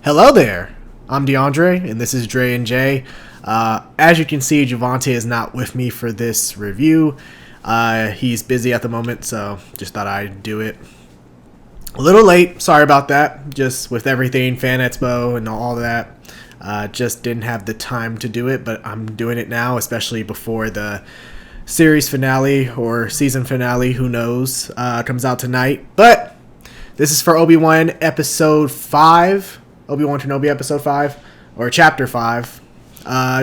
Hello there. I'm DeAndre, and this is Dre and Jay. As you can see, Javante is not with me for this review. He's busy at the moment, so just thought I'd do it. A little late, sorry about that. Just with everything, Fan Expo and all that, just didn't have the time to do it, but I'm doing it now, especially before the series finale or season finale, who knows, comes out tonight. But this is for Obi-Wan episode 5. Obi-Wan Kenobi episode 5 or chapter 5.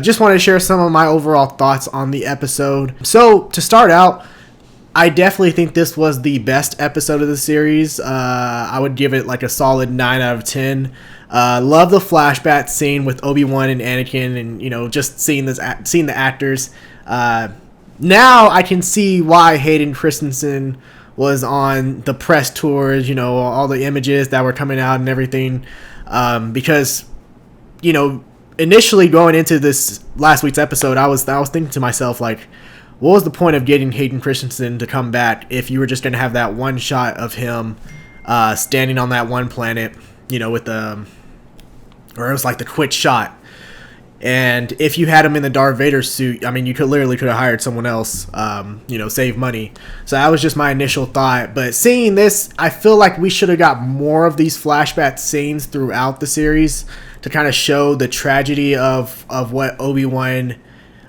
Just wanted to share some of my overall thoughts on the episode. So to start out, I definitely think this was the best episode of the series. I would give it like a solid 9 out of 10. Love the flashback scene with Obi-Wan and Anakin, and just seeing the actors. Now I can see why Hayden Christensen was on the press tours, all the images that were coming out and everything. Because, initially going into this last week's episode, I was thinking to myself, like, what was the point of getting Hayden Christensen to come back if you were just going to have that one shot of him standing on that one planet, with or it was like the quick shot. And if you had him in the Darth Vader suit, I mean, you could have hired someone else, save money. So that was just my initial thought. But seeing this, I feel like we should have got more of these flashback scenes throughout the series to kind of show the tragedy of what Obi-Wan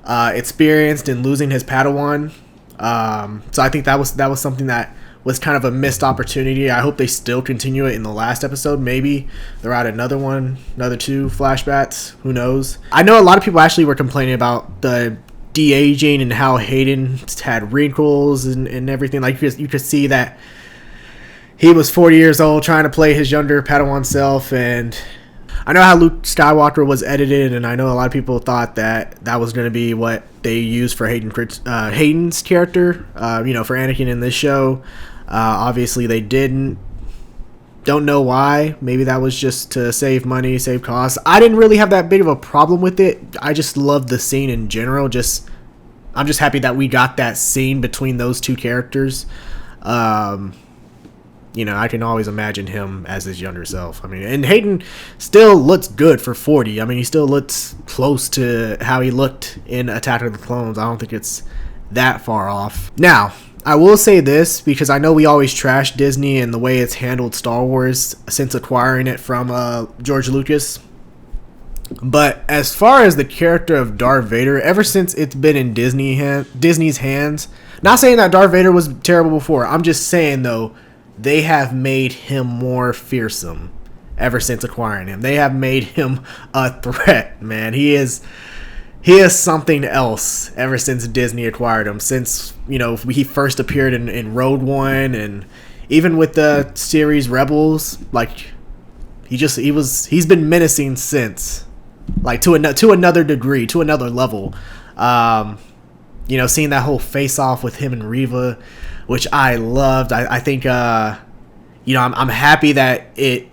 experienced in losing his Padawan. So I think that was something that was kind of a missed opportunity. I hope they still continue it in the last episode. Maybe they're out another 2 flashbacks. Who knows? I know a lot of people actually were complaining about the de-aging and how Hayden had wrinkles and everything. Like you could see that he was 40 years old trying to play his younger Padawan self. And I know how Luke Skywalker was edited, and I know a lot of people thought that was going to be what they used for Hayden's character, for Anakin in this show. Obviously, they didn't. Don't know why. Maybe that was just to save money, save costs. I didn't really have that big of a problem with it. I just loved the scene in general. I'm just happy that we got that scene between those two characters. I can always imagine him as his younger self. I mean, and Hayden still looks good for 40. I mean, he still looks close to how he looked in Attack of the Clones. I don't think it's that far off. Now, I will say this, because I know we always trash Disney and the way it's handled Star Wars since acquiring it from George Lucas. But as far as the character of Darth Vader, ever since it's been in Disney's hands, not saying that Darth Vader was terrible before. I'm just saying, though, they have made him more fearsome ever since acquiring him. They have made him a threat, man. He is something else ever since Disney acquired him. Since, he first appeared in Rogue One, and even with the series Rebels, like, he's been menacing since, like, to another degree, to another level. Seeing that whole face-off with him and Reva, which I loved. I think, I'm happy that it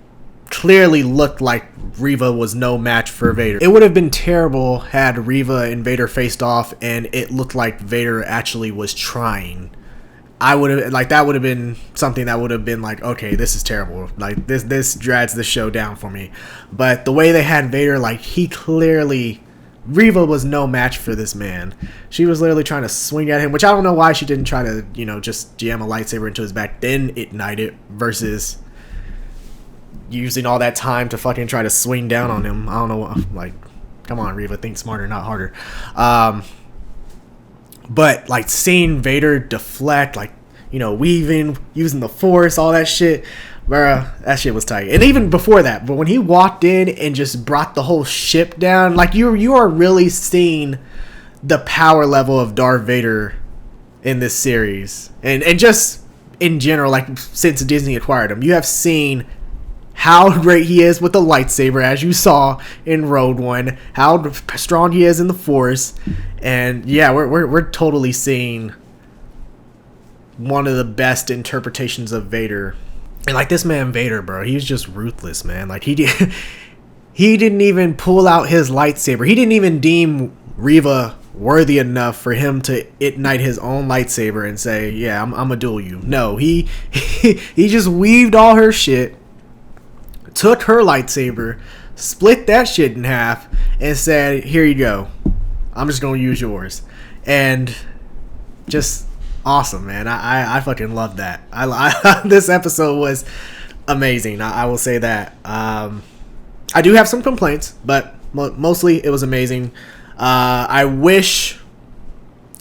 clearly looked like Reva was no match for Vader. It would have been terrible had Reva and Vader faced off and it looked like Vader actually was trying. That would have been something that would have been like, okay, this is terrible. Like, this drags the show down for me. But the way they had Vader, like, Reva was no match for this man. She was literally trying to swing at him, which I don't know why she didn't try to, just jam a lightsaber into his back, then ignite it, versus using all that time to fucking try to swing down on him. I don't know, like, come on, Reva, think smarter, not harder. But, like, seeing Vader deflect, like, weaving, using the Force, all that shit, bruh, that shit was tight. And even before that, but when he walked in and just brought the whole ship down, like, you are really seeing the power level of Darth Vader in this series. And just in general, like, since Disney acquired him, you have seen how great he is with the lightsaber, as you saw in Rogue One, how strong he is in the Force. And yeah, we're totally seeing one of the best interpretations of Vader. And, like, this man Vader, bro, he was just ruthless, man. Like, he didn't even pull out his lightsaber. He didn't even deem Reva worthy enough for him to ignite his own lightsaber and say, yeah, I'm gonna duel you. No, he just weaved all her shit, took her lightsaber, split that shit in half, and said, "Here you go. I'm just gonna use yours." And just awesome, man. I fucking love that. This episode was amazing. I will say that. I do have some complaints, but mostly it was amazing. I wish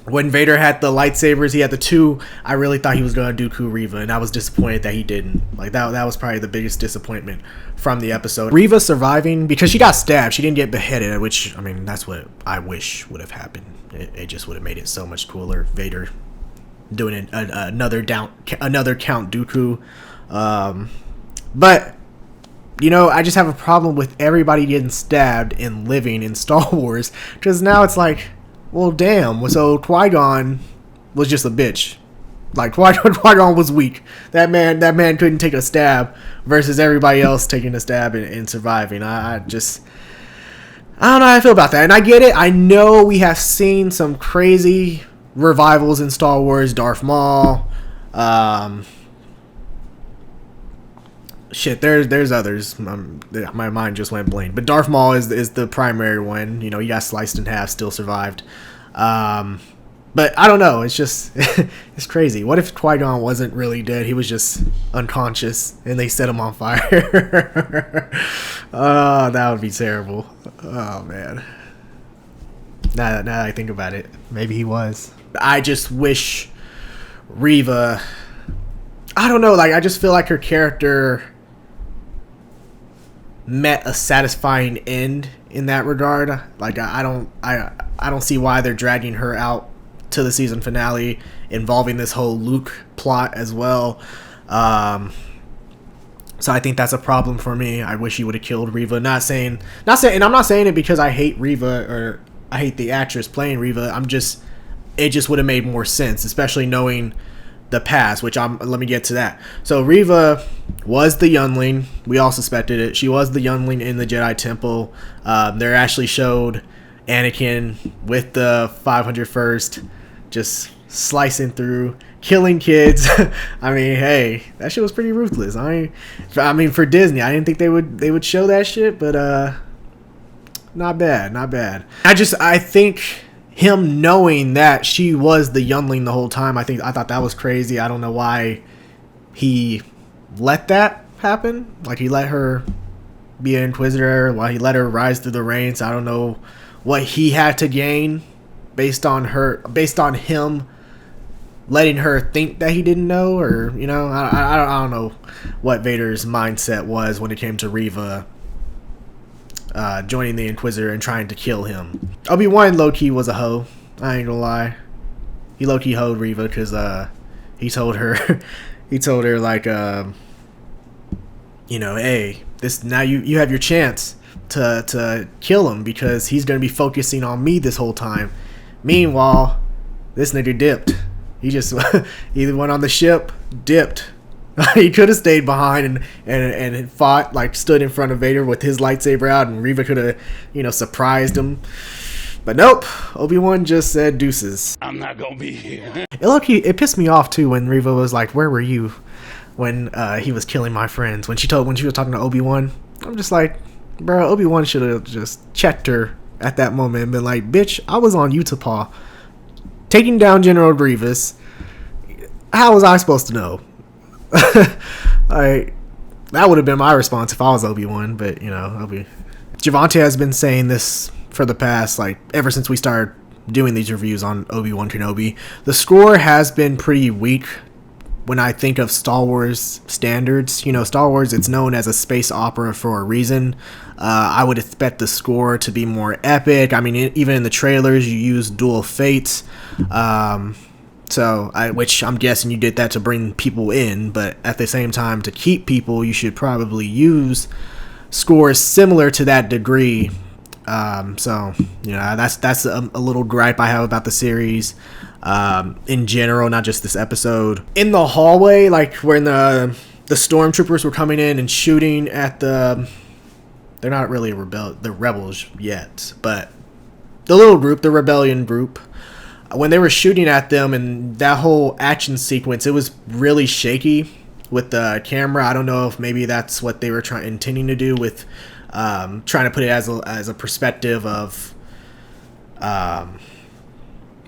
when Vader had the lightsabers, he had the two. I really thought he was going to Dooku Reva, and I was disappointed that he didn't. Like that was probably the biggest disappointment from the episode. Reva surviving because she got stabbed. She didn't get beheaded, which, I mean, that's what I wish would have happened. It just would have made it so much cooler. Vader doing another Count Dooku. But you know, I just have a problem with everybody getting stabbed and living in Star Wars, because now it's like, well, damn. So Qui-Gon was just a bitch. Like Qui-Gon was weak. That man couldn't take a stab, versus everybody else taking a stab and surviving. I don't know how I feel about that. And I get it. I know we have seen some crazy revivals in Star Wars. Darth Maul. Shit, there's others. My mind just went blank. But Darth Maul is the primary one. You know, he got sliced in half, still survived. But I don't know. It's just it's crazy. What if Qui-Gon wasn't really dead? He was just unconscious, and they set him on fire. Oh, that would be terrible. Oh man. Now that I think about it, maybe he was. I just wish Reva. I don't know. Like, I just feel like her character met a satisfying end in that regard. Like, I don't see why they're dragging her out to the season finale, involving this whole Luke plot as well. So I think that's a problem for me. I wish he would have killed Reva. Not saying, and I'm not saying it because I hate Reva or I hate the actress playing Reva. It just would have made more sense, especially knowing the past, which let me get to that. So Reva was the youngling. We all suspected it. She was the youngling in the Jedi Temple. They actually showed Anakin with the 501st just slicing through, killing kids. I mean, hey, that shit was pretty ruthless. I mean, for Disney, I didn't think they would show that shit, but not bad. I think him knowing that she was the youngling the whole time, I thought that was crazy. I don't know why he let that happen. Like, he let her be an Inquisitor, while he let her rise through the ranks. I don't know what he had to gain based on him letting her think that he didn't know, or, you know, I don't know what Vader's mindset was when it came to Reva joining the Inquisitor and trying to kill him. Obi-Wan low-key was a hoe. I ain't gonna lie. He low-key hoed Reva because he told her like, you know, hey, this now you have your chance to kill him because he's gonna be focusing on me this whole time. Meanwhile, this nigga dipped. He just he went on the ship, dipped. He could have stayed behind and fought, like, stood in front of Vader with his lightsaber out, and Reva could have, you know, surprised him. But nope, Obi-Wan just said deuces. I'm not gonna be here. It pissed me off too when Reva was like, "Where were you when he was killing my friends?" When she was talking to Obi-Wan, I'm just like, bro, Obi-Wan should have just checked her at that moment and been like, "Bitch, I was on Utapau, taking down General Grievous. How was I supposed to know?" Like, that would have been my response if I was Obi-Wan, but, you know, Javante has been saying this for the past, like, ever since we started doing these reviews on Obi-Wan Kenobi. The score has been pretty weak when I think of Star Wars standards. You know, Star Wars, it's known as a space opera for a reason. I would expect the score to be more epic. I mean, even in the trailers, you use Dual Fates. Which I'm guessing you did that to bring people in, but at the same time, to keep people, you should probably use scores similar to that degree. So, you know, that's a little gripe I have about the series in general, not just this episode. In the hallway, like when the stormtroopers were coming in and shooting at they're not really the rebels yet, but the little group, the rebellion group. When they were shooting at them and that whole action sequence, it was really shaky with the camera. I don't know if maybe that's what they were intending to do with trying to put it as a perspective of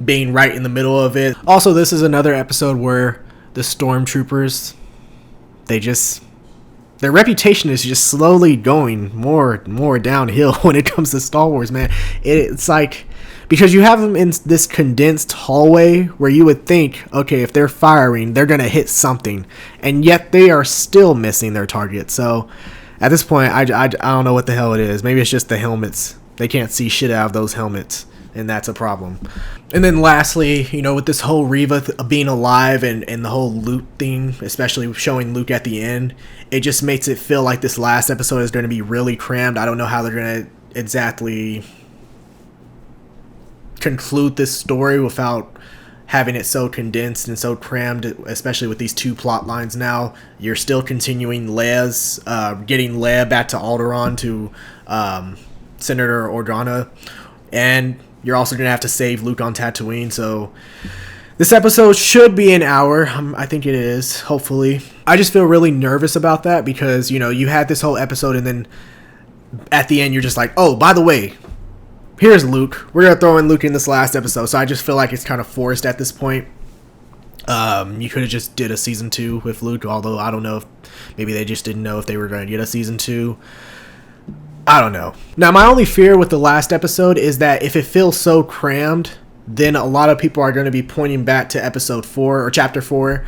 being right in the middle of it. Also, this is another episode where the stormtroopers, their reputation is just slowly going more downhill when it comes to Star Wars, man. It's like, because you have them in this condensed hallway where you would think, okay, if they're firing, they're going to hit something. And yet they are still missing their target. So at this point, I don't know what the hell it is. Maybe it's just the helmets. They can't see shit out of those helmets, and that's a problem. And then lastly, with this whole Reva being alive and the whole Luke thing, especially showing Luke at the end, it just makes it feel like this last episode is going to be really crammed. I don't know how they're going to exactly conclude this story without having it so condensed and so crammed, especially with these two plot lines now. You're still continuing getting Leia back to Alderaan to Senator Organa, and you're also going to have to save Luke on Tatooine. So this episode should be an hour. I think it is, hopefully. I just feel really nervous about that because, you had this whole episode and then at the end you're just like, oh, by the way, here's Luke. We're going to throw in Luke in this last episode. So I just feel like it's kind of forced at this point. You could have just did a season 2 with Luke, although I don't know if maybe they just didn't know if they were going to get a season 2. I don't know. Now, my only fear with the last episode is that if it feels so crammed, then a lot of people are going to be pointing back to episode 4 or chapter 4.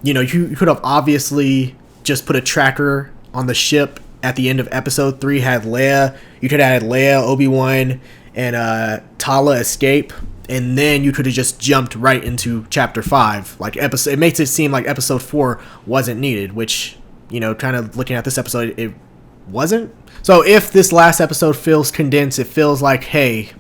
You could have obviously just put a tracker on the ship at the end of episode 3, had Leia. You could have had Leia, Obi-Wan, and Tala escape, and then you could have just jumped right into chapter 5. It makes it seem like episode 4 wasn't needed, which, kind of looking at this episode, it wasn't. So if this last episode feels condensed, it feels like, hey,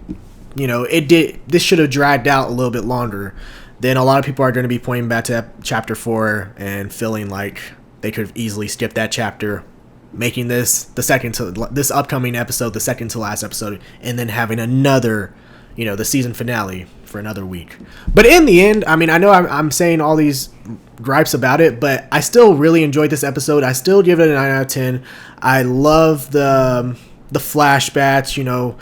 this should have dragged out a little bit longer, then a lot of people are going to be pointing back to chapter 4 and feeling like they could have easily skipped that chapter, making this this upcoming episode the second to last episode, and then having another, the season finale for another week. But in the end, I know I'm saying all these gripes about it, but I still really enjoyed this episode. I still give it a 9 out of 10. I love the flashbacks,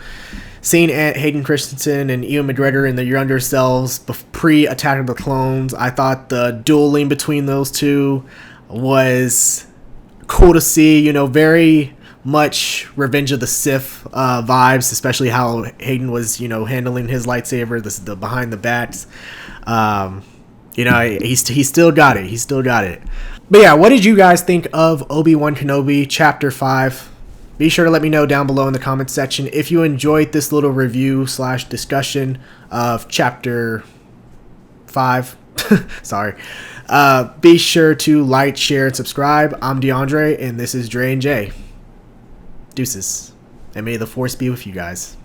seeing Hayden Christensen and Ewan McGregor in their younger selves pre-Attack of the Clones. I thought the dueling between those two was cool to see, very much Revenge of the Sith vibes, especially how Hayden was, handling his lightsaber, the behind the backs. He still got it. He still got it. But yeah, what did you guys think of Obi-Wan Kenobi Chapter 5? Be sure to let me know down below in the comments section if you enjoyed this little review / discussion of Chapter 5. Sorry. Be sure to like, share, and subscribe. I'm DeAndre, and this is Dre and Jay. Deuces. And may the Force be with you guys.